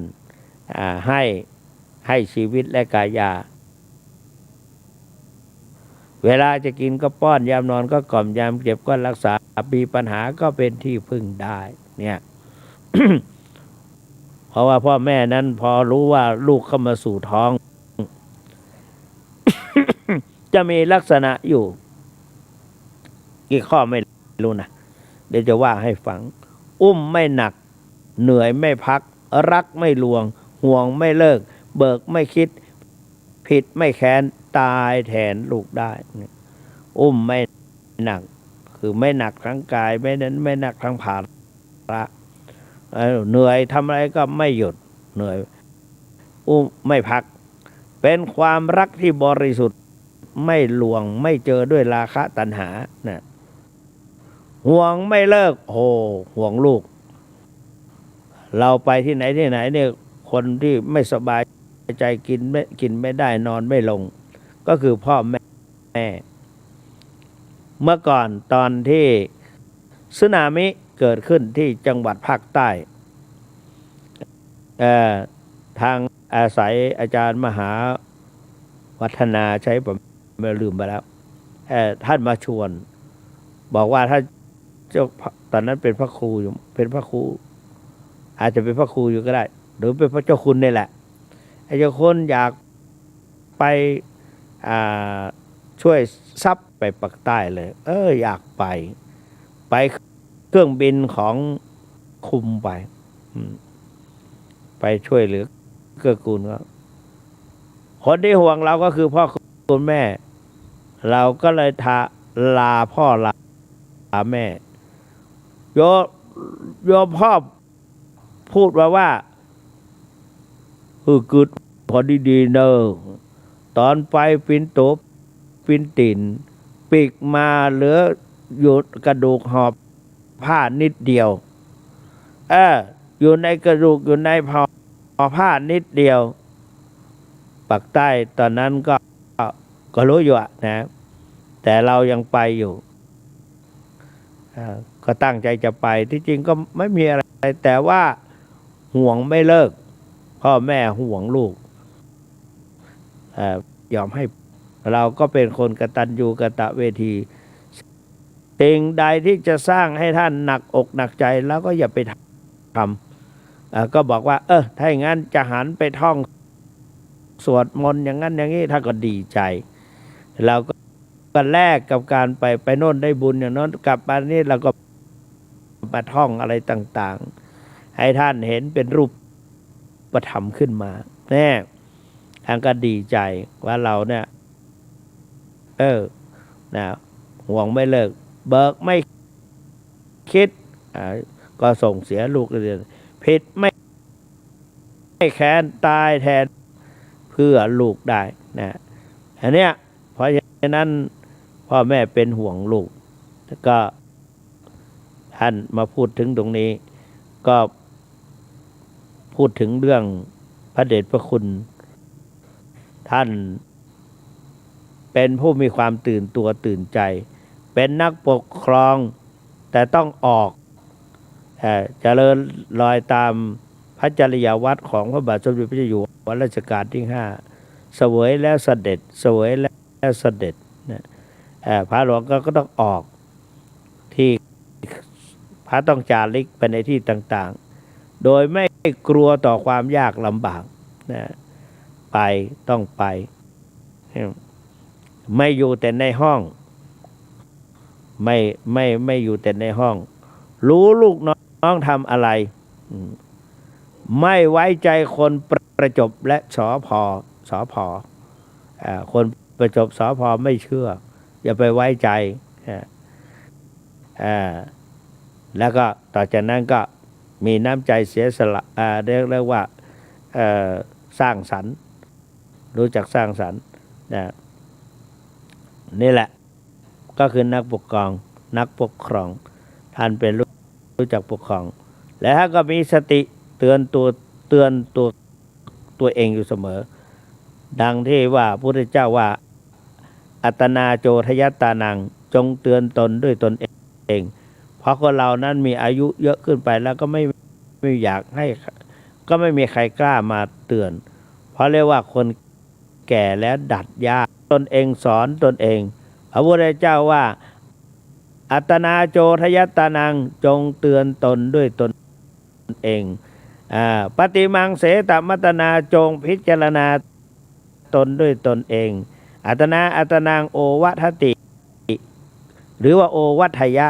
ให้ชีวิตและกายาเวลาจะกินก็ป้อนยามนอนก็กล่อมยามเจ็บก็รักษามีปัญหาก็เป็นที่พึ่งได้เนี่ย เพราะว่าพ่อแม่นั้นพอรู้ว่าลูกเข้ามาสู่ท้อง จะมีลักษณะอยู่กี่ข้อไม่รู้นะเดี๋ยวจะว่าให้ฟังอุ้มไม่หนักเหนื่อยไม่พักรักไม่ลวงห่วงไม่เลิกเบิกไม่คิดผิดไม่แค้นตายแทนลูกได้อุ้มไม่หนักคือไม่หนักทั้งกายไม่หนักทั้งภาระเหนื่อยทำอะไรก็ไม่หยุดเหนื่อยอุ้มไม่พักเป็นความรักที่บริสุทธิ์ไม่ลวงไม่เจอด้วยราคะตัณหานะห่วงไม่เลิกโอ้ห่วงลูกเราไปที่ไหนเนี่ยคนที่ไม่สบายใจกินไม่ได้นอนไม่ลงก็คือพ่อแม่เมื่อก่อนตอนที่สึนามิเกิดขึ้นที่จังหวัดภาคใต้ทางอาศัยอาจารย์มหาวัฒนาใช้ผมไม่ลืมไปแล้วท่านมาชวนบอกว่าถ้าเจ้าตอนนั้นเป็นพระครูอยู่เป็นพระครูอาจจะเป็นพระครูอยู่ก็ได้หรือเป็นพระเจ้าคุณนี่แหละไอ้เจ้าคุณอยากไปช่วยซับไปปักใต้เลยอยากไปเครื่องบินของคุมไปช่วยเหลือเกื้อกูลก็คนที่ห่วงเราก็คือพ่อคุณแม่เราก็เลยลาพ่อลาแม่โยมพ่อพูดว่ากึดพอดีๆเนอะตอนไปปินโตปินตินปีกมาเหลือหยุดกระดูกหอบ ผ้านิดเดียวอยู่ในกระดูกอยู่ในห่อผ้านิดเดียวปากใต้ตอนนั้นก็รู้อยู่นะแต่เรายังไปอยู่ก็ตั้งใจจะไปที่จริงก็ไม่มีอะไรแต่ว่าห่วงไม่เลิกพ่อแม่ห่วงลูกยอมให้เราก็เป็นคนกตัญญูกตเวทีสิ่งใดที่จะสร้างให้ท่านหนักอกหนักใจแล้วก็อย่าไปทำก็บอกว่าถ้าอย่างนั้นจะหันไปท่องสวดมนต์อย่างนั้นอย่างนี้ท่านก็ดีใจเราก็แลกกับการไปโน่นได้บุญอย่างนั้นกลับมานี่เราก็มาท่องอะไรต่างๆให้ท่านเห็นเป็นรูปประธรรมขึ้นมาแน่ท่านก็ดีใจว่าเราเนี่ยนะห่วงไม่เลิกเบิกไม่คิดก็ส่งเสียลูกเรียนผิดไม่แค้นตายแทนเพื่อลูกได้นะอันเนี้ยเพราะฉะนั้นพ่อแม่เป็นห่วงลูกแล้วก็ท่านมาพูดถึงตรงนี้ก็พูดถึงเรื่องพระเดชพระคุณท่านเป็นผู้มีความตื่นตัวตื่นใจเป็นนักปกครองแต่ต้องออกเจริญรอยตามพระจริยวัตรของพระบาทสมเด็จพระเจ้าอยู่หัวรัชกาลที่5เสวยแล้วเสด็จเสวยแล้วเสด็จนะพระหลวงก็ต้องออกที่พระต้องจาริกไปในที่ต่างๆโดยไม่กลัวต่อความยากลำบากนะไปต้องไปไม่อยู่แต่ในห้องไม่อยู่แต่ในห้องรู้ลูกน้องทำอะไรไม่ไว้ใจคนประจบและสพคนประจบสพไม่เชื่ออย่าไปไว้ใจแล้วก็ต่อจากนั้นก็มีน้ำใจเสียสละเรียกว่าสร้างสรรค์รู้จักสร้างสรรค์นี่แหละก็คือนักปกครองนักปกครองท่านเป็นรู้จักปกครองและท่านก็มีสติเตือนตัวเองอยู่เสมอดังที่ว่าพระพุทธเจ้าว่าอัตนาโจทยัตตานังจงเตือนตนด้วยตนเองเพราะคนเรานั้นมีอายุเยอะขึ้นไปแล้วก็ไม่อยากให้ก็ไม่มีใครกล้ามาเตือนเพราะเรียกว่าคนแก่แล้วดัดยากตนเองสอนตนเองพระพุทธเจ้าว่าอัตนาโจทยัตตานังจงเตือนตนด้วยตนเองปฏิมังเสตมัตนาจงพิจารณาตนด้วยตนเองอัตนางโอวัทติหรือว่าโอวัทยะ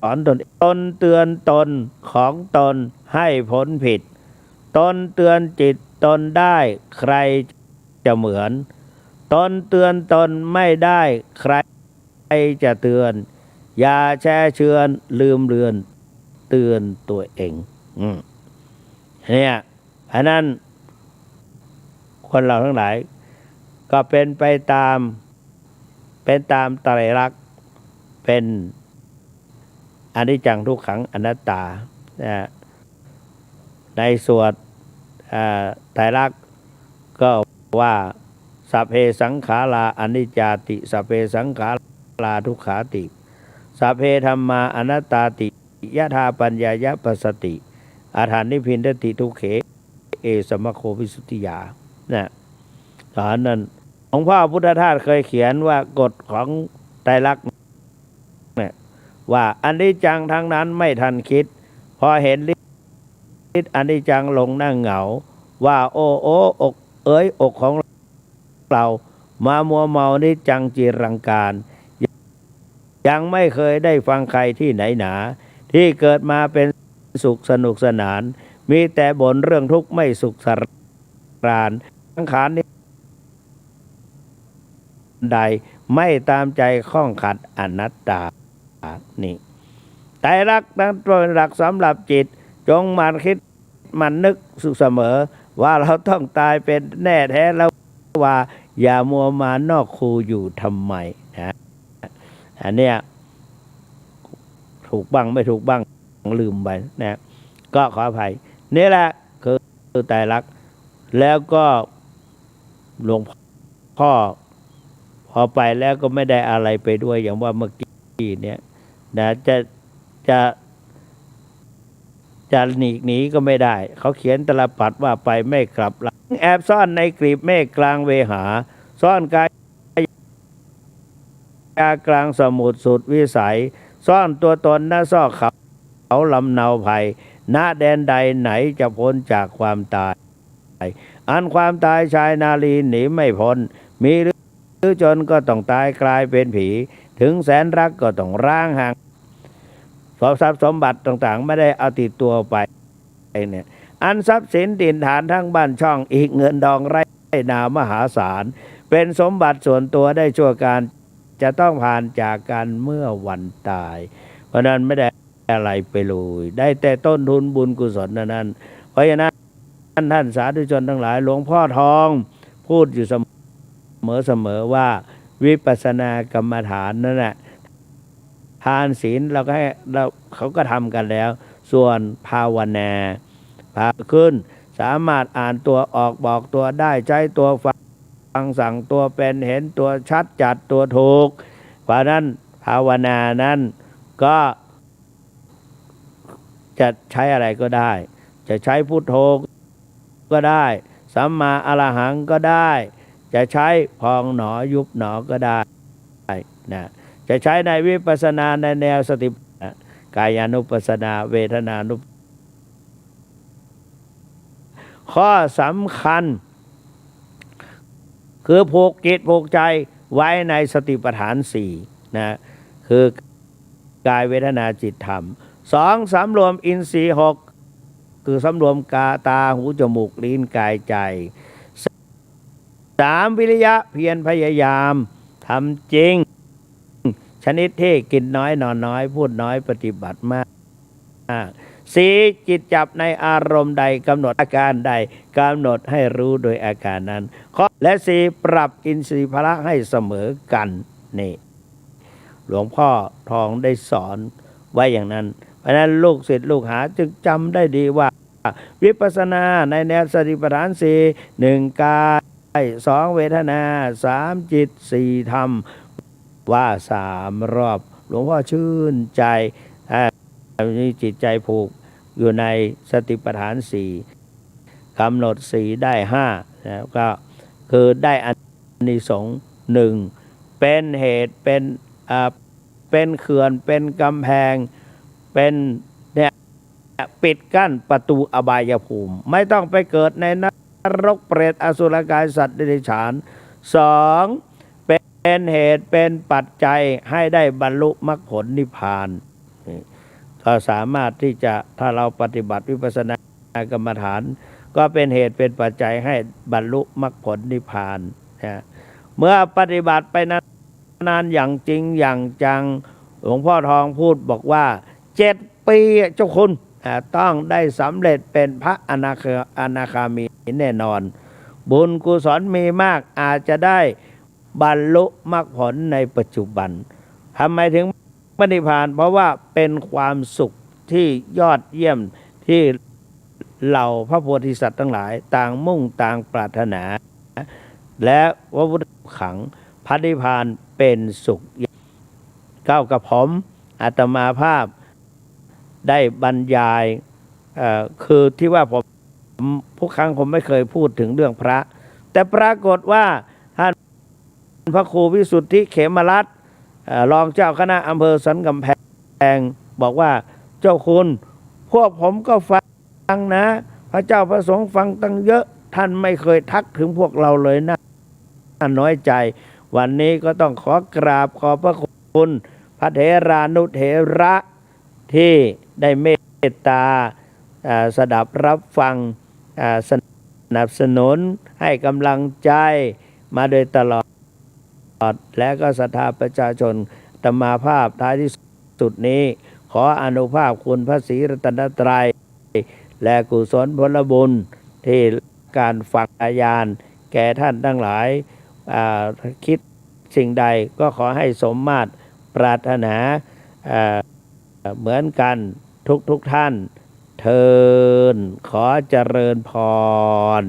สอนตนเตือนตนของตนให้พ้นผิดตนเตือนจิตตนได้ใครจะเหมือนตนเตือนตนไม่ได้ใครจะเตือนอย่าแช่เชือนลืมเลือนเตือนตัวเองเนี่ยเพราะนั้นคนเราทั้งหลายก็เป็นไปตามไตรลักษณ์เป็นอนิจจังทุกขังอนัตตาในสวดไตรลักษณ์ก็ว่าสัพเพสังขาราอนิจจาติสัพเพสังขาราทุกขาติสัพเพธัมมาอนัตตาติยะธาปัญญายะปัสสติอาถานิพินทติทุเขเอสมะโควิสุทธิยาตอนนั้นของพ่อพุทธทาสเคยเขียนว่ากฎของไตรลักษณ์เนี่ยว่าอนิจจังทั้งนั้นไม่ทันคิดพอเห็นฤทธิ์อนิจจังลงนั่งเหงาว่าโอ้อกอกของเรามามัวเมานิจจังจีรังการยังไม่เคยได้ฟังใครที่ไหนหนาที่เกิดมาเป็นสุขสนุกสนานมีแต่บ่นเรื่องทุกข์ไม่สุขสรานสังขารนี้ใดไม่ตามใจข้องขัดอนัตตานี่ไตรลักษณ์นั้นเป็นหลักสำหรับจิตจงมันคิดมันนึกสุขเสมอว่าเราต้องตายเป็นแน่แท้แล้วว่าอย่ามัวมานอกคูอยู่ทำไมนะอันเนี้ย ถูกบ้างไม่ถูกบ้างลืมไปนะก็ขออภัยนี่แหละคือไตรลักษณ์แล้วก็หลวงพ่อพอไปแล้วก็ไม่ได้อะไรไปด้วยอย่างว่าเมื่อกี้เนี่ยนะจะหนีก็ไม่ได้เขาเขียนตลปัดว่าไปไม่กลับหลังแอบซ่อนในกลีบเมฆกลางเวหาซ่อนกายกลางสมุทรสุดวิสัยซ่อนตัวตนณซอกเขาลำเนาภัยณแดนใดไหนจะพ้นจากความตายอันความตายชายนาลีหนีไม่พ้นมีหรือจนก็ต้องตายกลายเป็นผีถึงแสนรักก็ต้องร้างห่างทรัพย์สมบัติต่างๆไม่ได้เอาติดตัวไปเนี่ยอันทรัพย์สินถิ่นฐานทั้งบ้านช่องอีกเงินดองไร่นามหาศาลเป็นสมบัติส่วนตัวได้ชั่วการจะต้องผ่านจากกันเมื่อวันตายเพราะนั้นไม่ได้อะไรไปเลยได้แต่ต้นทุนบุญกุศลนั้นเพราะฉะนั้นท่านสาธุชนทั้งหลายหลวงพ่อทองพูดอยู่เสมอว่าวิปัสสนากรรมฐานนั่นแหละทานศีลเราก็ให้เขาก็ทำกันแล้วส่วนภาวนาขึ้นสามารถอ่านตัวออกบอกตัวได้ใช้ตัวฟังสั่งตัวเป็นเห็นตัวชัดจัดตัวถูกเพราะนั้นภาวนานั้นก็จะใช้อะไรก็ได้จะใช้พุทโธก็ได้สัมมาอรหังก็ได้จะใช้พองหนอยุบหนอก็ได้นะจะใช้ในวิปัสสนาในแนวสติกายานุปัสสนาเวทนานุข้อสำคัญคือผูกจิตผูกใจไว้ในสติปัฏฐานสี่นะคือกายเวทนาจิตธรรมสองสำรวมอินทรีย์หกคือสำรวมตาหูจมูกลิ้นกายใจสามวิริยะเพียรพยายามทำจริงชนิดที่กินน้อยนอนน้อยพูดน้อยปฏิบัติมากสี่จิตจับในอารมณ์ใดกำหนดอาการใดกำหนดให้รู้โดยอาการนั้นและสี่ปรับอินทรีย์พละให้เสมอกันนี่หลวงพ่อทองได้สอนไว้อย่างนั้นเพราะนั้นลูกศิษย์ลูกหาจึงจำได้ดีว่าวิปัสสนาในแนวสติปัฏฐานสี่หนึ่งกายสองเวทนาสามจิตสี่ธรรมว่าสามรอบหลวงพ่อชื่นใจมีจิตใจผูกอยู่ในสติปัฏฐานสี่กำหนดสี่ได้ห้านะก็คือได้อานิสงส์หนึ่งเป็นเหตุเป็นเขื่อนเป็นกำแพงเป็นเนี่ยปิดกั้นประตูอบายภูมิไม่ต้องไปเกิดในนรกเปรตอสุรกายสัตว์เดรัจฉานสองเป็นเหตุเป็นปัจจัยให้ได้บรรลุมรรคผลนิพพานก็สามารถที่จะถ้าเราปฏิบัติวิปัสสนากรรมฐานก็เป็นเหตุเป็นปัจจัยให้บรรลุมรรคผลนิพพานนะเมื่อปฏิบัติไปนานอย่างจริงอย่างจังหลวงพ่อทองพูดบอกว่า7 ปีเจ้าคุณต้องได้สำเร็จเป็นพระอนาคามีแน่นอนบุญกุศลมีมากอาจจะได้บรรลุมรรคผลในปัจจุบันทำไมถึงนิพพานเพราะว่าเป็นความสุขที่ยอดเยี่ยมที่เหล่าพระโพธิสัตว์ทั้งหลายต่างมุ่งต่างปรารถนาและพระพุทธขังพระนิพพานเป็นสุขก้าวกับผมอาตมาภาพได้บรรยายคือที่ว่าผมทุกครั้งผมไม่เคยพูดถึงเรื่องพระแต่ปรากฏว่าท่านพระครูวิสุทธิเขมรัตน์รองเจ้าคณะอำเภอสันกำแพงบอกว่าเจ้าคุณพวกผมก็ฟังนะพระเจ้าพระสงฆ์ฟังตั้งเยอะท่านไม่เคยทักถึงพวกเราเลยนะน้อยใจวันนี้ก็ต้องขอกราบขอบพระคุณพระเถรานุเถระที่ได้เมตตาสดับรับฟังสนับสนุนให้กำลังใจมาโดยตลอดและก็ศรัทธาประชาชนอาตมาภาพท้ายที่สุดนี้ขออนุภาพคุณพระศรีรัตนตรัยและกุศลผลบุญที่การฝักอาญาณแก่ท่านทั้งหลายคิดสิ่งใดก็ขอให้สมมาตรปรารถนา เหมือนกันทุกท่านเทินขอเจริญพร